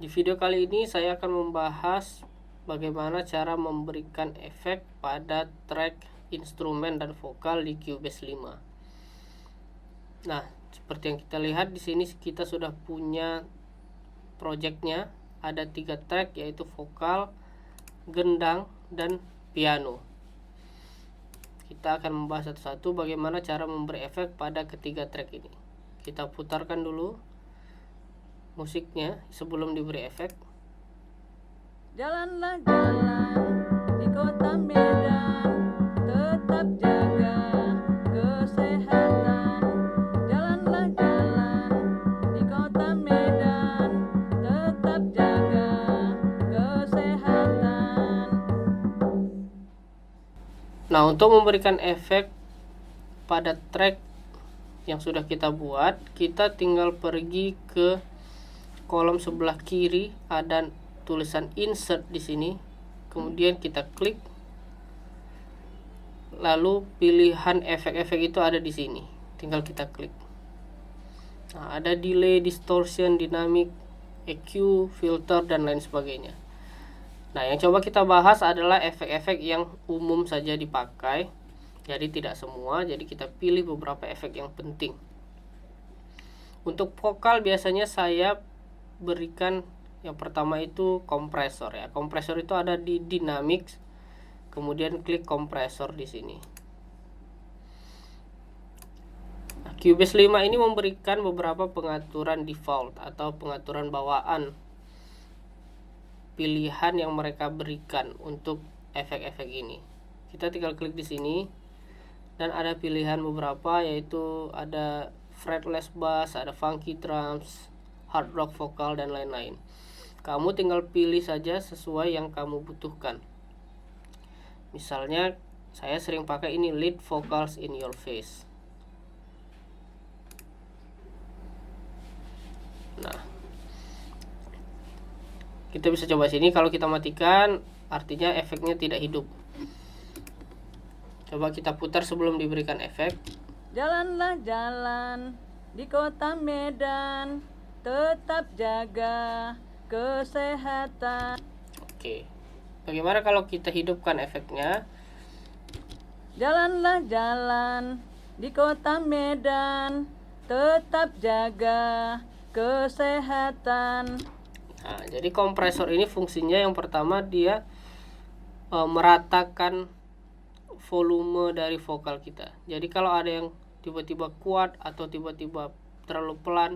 Di video kali ini saya akan membahas bagaimana cara memberikan efek pada track instrumen dan vokal di Cubase 5. Nah, seperti yang kita lihat di sini kita sudah punya projectnya. Ada 3 track, yaitu vokal, gendang, dan piano. Kita akan membahas satu-satu bagaimana cara memberi efek pada ketiga track ini. Kita putarkan dulu musiknya sebelum diberi efek. Jalanlah jalan di kota Medan, tetap jaga kesehatan. Jalanlah jalan di kota Medan, tetap jaga kesehatan. Nah, untuk memberikan efek pada track yang sudah kita buat, kita tinggal pergi ke kolom sebelah kiri, ada tulisan insert di sini. Kemudian kita klik, lalu pilihan efek-efek itu ada di sini. Tinggal kita klik. Nah, ada delay, distortion, dynamic, EQ, filter, dan lain sebagainya. Nah, yang coba kita bahas adalah efek-efek yang umum saja dipakai. Jadi tidak semua, jadi kita pilih beberapa efek yang penting. Untuk vokal biasanya saya berikan yang pertama itu kompresor ya. Kompresor itu ada di Dynamics. Kemudian klik kompresor di sini. Nah, Cubase 5 ini memberikan beberapa pengaturan default atau pengaturan bawaan pilihan yang mereka berikan untuk efek-efek ini. Kita tinggal klik di sini dan ada pilihan beberapa, yaitu ada fretless bass, ada funky drums, hard rock vokal, dan lain-lain. Kamu tinggal pilih saja sesuai yang kamu butuhkan. Misalnya saya sering pakai ini, lead vocals in your face. Nah, kita bisa coba sini. Kalau kita matikan, artinya efeknya tidak hidup. Coba kita putar sebelum diberikan efek. Jalanlah jalan di kota Medan, tetap jaga kesehatan. Oke. Bagaimana kalau kita hidupkan efeknya? Jalanlah jalan di kota Medan, tetap jaga kesehatan. Nah, jadi kompresor ini fungsinya yang pertama dia meratakan volume dari vokal kita. Jadi kalau ada yang tiba-tiba kuat atau tiba-tiba terlalu pelan,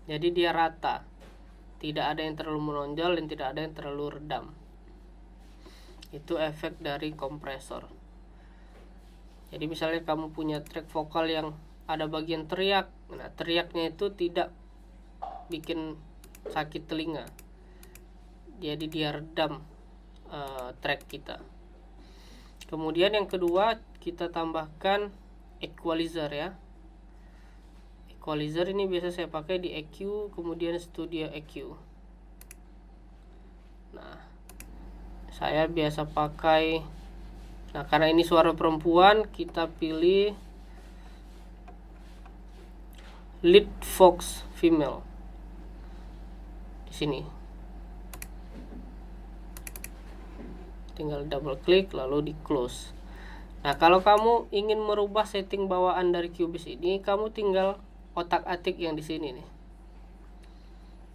jadi dia rata. Tidak ada yang terlalu menonjol dan tidak ada yang terlalu redam. Itu efek dari kompresor. Jadi misalnya kamu punya track vokal yang ada bagian teriak, nah teriaknya itu tidak bikin sakit telinga. Jadi dia redam track kita. Kemudian yang kedua, kita tambahkan equalizer ya. Equalizer ini biasa saya pakai di EQ, kemudian Studio EQ. Nah, saya biasa pakai, nah karena ini suara perempuan, kita pilih lead vox female di sini. Tinggal double klik lalu di close. Nah, kalau kamu ingin merubah setting bawaan dari Cubase ini, kamu tinggal otak-atik yang di sini nih.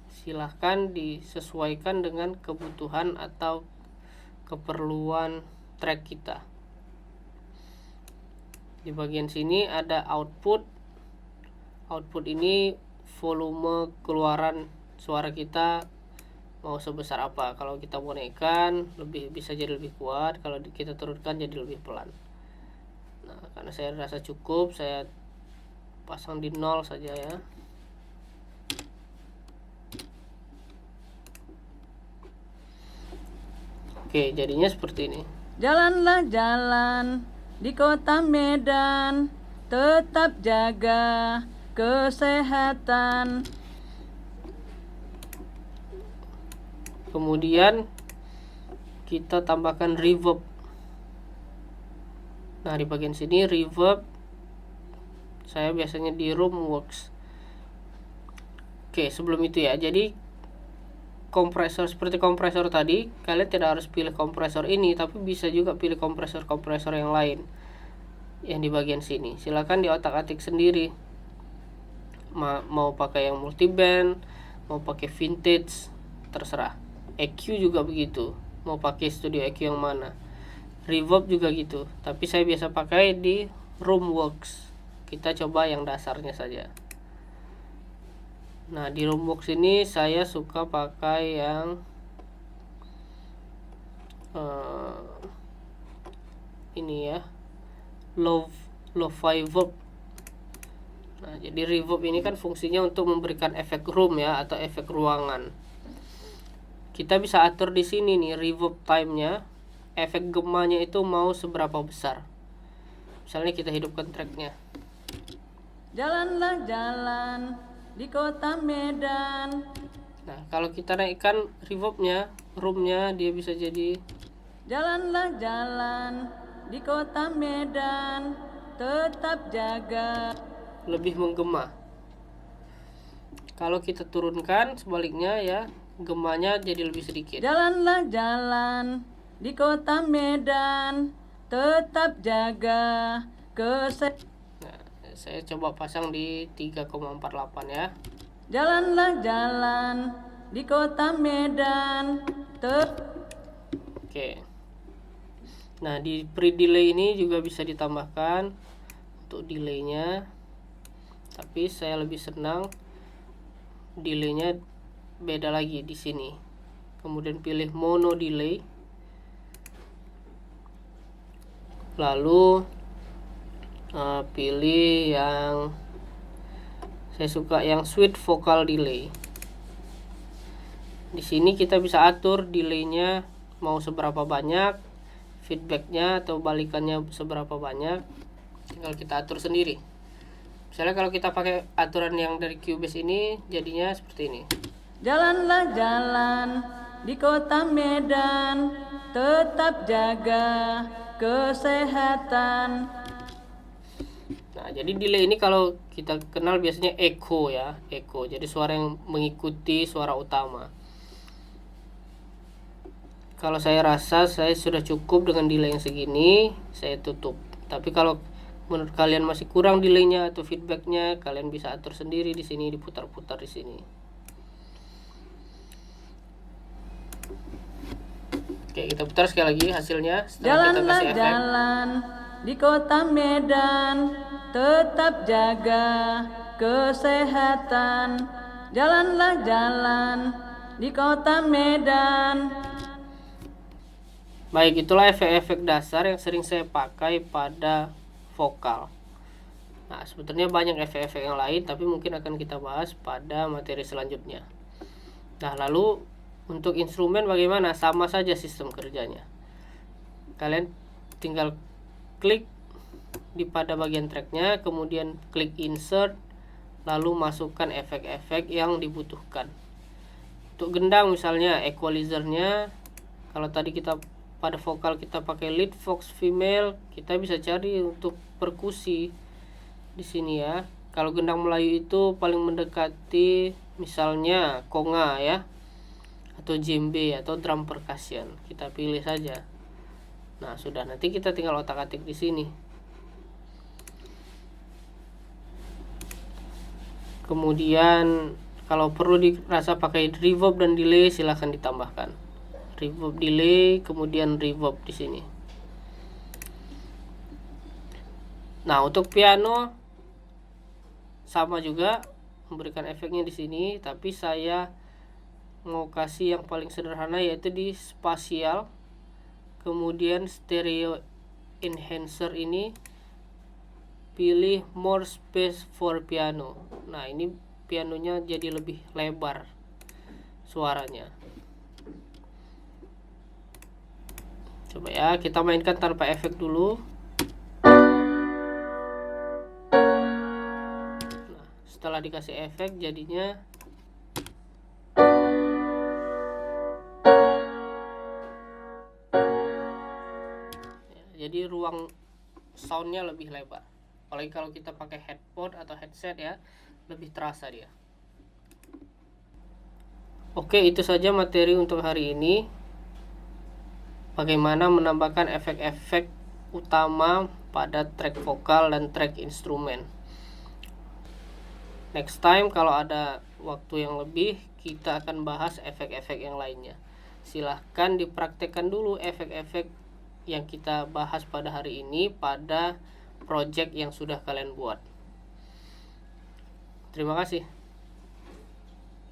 Silahkan disesuaikan dengan kebutuhan atau keperluan track kita. Di bagian sini ada output. Output ini volume keluaran suara kita mau sebesar apa. Kalau kita mau naikkan bisa jadi lebih kuat, kalau kita turunkan jadi lebih pelan. Nah, karena saya rasa cukup, saya pasang di 0 saja ya. Oke, jadinya seperti ini. Jalanlah jalan di kota Medan, tetap jaga kesehatan. Kemudian kita tambahkan reverb. Nah, di bagian sini reverb saya biasanya di Roomworks. Oke, sebelum itu ya, jadi kompresor seperti kompresor tadi, kalian tidak harus pilih kompresor ini, tapi bisa juga pilih kompresor yang lain yang di bagian sini. Silakan diotak-atik sendiri, mau pakai yang multiband, mau pakai vintage, terserah. EQ juga begitu, mau pakai studio EQ yang mana. Reverb juga gitu, tapi saya biasa pakai di Roomworks. Kita coba yang dasarnya saja. Nah, di Roomworks ini saya suka pakai yang ini ya, lo-fi verb. Nah, jadi reverb ini kan fungsinya untuk memberikan efek room ya, atau efek ruangan. Kita bisa atur di sini nih reverb time-nya, efek gemanya itu mau seberapa besar. Misalnya kita hidupkan tracknya. Jalanlah jalan di kota Medan. Nah, kalau kita naikkan reverbnya, roomnya, dia bisa jadi Jalanlah jalan di kota Medan, tetap jaga. lebih menggema. Kalau kita turunkan sebaliknya ya, gemanya jadi lebih sedikit. Jalanlah jalan di kota Medan, tetap jaga kesehatan. Nah, saya coba pasang di 3,48 ya. Jalanlah jalan di kota Medan. Oke. Nah, di pre-delay ini juga bisa ditambahkan untuk delaynya. Tapi saya lebih senang delaynya beda lagi di sini. Kemudian pilih mono delay. Lalu pilih yang saya suka, yang sweet vocal delay. Di sini kita bisa atur delaynya mau seberapa banyak, feedbacknya atau balikannya seberapa banyak, tinggal kita atur sendiri. Misalnya kalau kita pakai aturan yang dari Cubase ini, jadinya seperti ini. Jalanlah jalan di kota Medan, tetap jaga kesehatan. Nah, jadi delay ini kalau kita kenal biasanya echo ya, echo. Jadi suara yang mengikuti suara utama. Kalau saya rasa saya sudah cukup dengan delay yang segini, saya tutup. Tapi kalau menurut kalian masih kurang delaynya atau feedbacknya, kalian bisa atur sendiri di sini, diputar-putar di sini. Oke, kita putar sekali lagi hasilnya. Jalanlah jalan di kota Medan, tetap jaga kesehatan. Jalanlah jalan di kota Medan. Baik, itulah efek-efek dasar yang sering saya pakai pada vokal. Nah, sebetulnya banyak efek-efek yang lain, tapi mungkin akan kita bahas pada materi selanjutnya. Nah, lalu untuk instrumen bagaimana? Sama saja sistem kerjanya. Kalian tinggal klik pada bagian tracknya, kemudian klik insert, lalu masukkan efek-efek yang dibutuhkan. Untuk gendang misalnya equalizernya, kalau tadi kita pada vokal kita pakai lead vox female, kita bisa cari untuk perkusi di sini ya. Kalau gendang Melayu itu paling mendekati misalnya konga ya, atau djembe atau drum percussion, kita pilih saja. Nah, sudah, nanti kita tinggal otak-atik di sini. Kemudian kalau perlu dirasa pakai reverb dan delay, silahkan ditambahkan reverb, delay, kemudian reverb di sini. Nah, untuk piano sama juga memberikan efeknya di sini, tapi saya mau kasih yang paling sederhana, yaitu di spasial, kemudian stereo enhancer ini pilih more space for piano. Nah, ini pianonya jadi lebih lebar suaranya. Coba ya, kita mainkan tanpa efek dulu. Nah, setelah dikasih efek jadinya jadi ruang soundnya lebih lebar. Apalagi kalau kita pakai headphone atau headset ya, lebih terasa dia. Oke, itu saja materi untuk hari ini. Bagaimana menambahkan efek-efek utama pada track vokal dan track instrumen. Next time kalau ada waktu yang lebih, kita akan bahas efek-efek yang lainnya. Silahkan dipraktekkan dulu efek-efek yang kita bahas pada hari ini pada project yang sudah kalian buat. Terima kasih.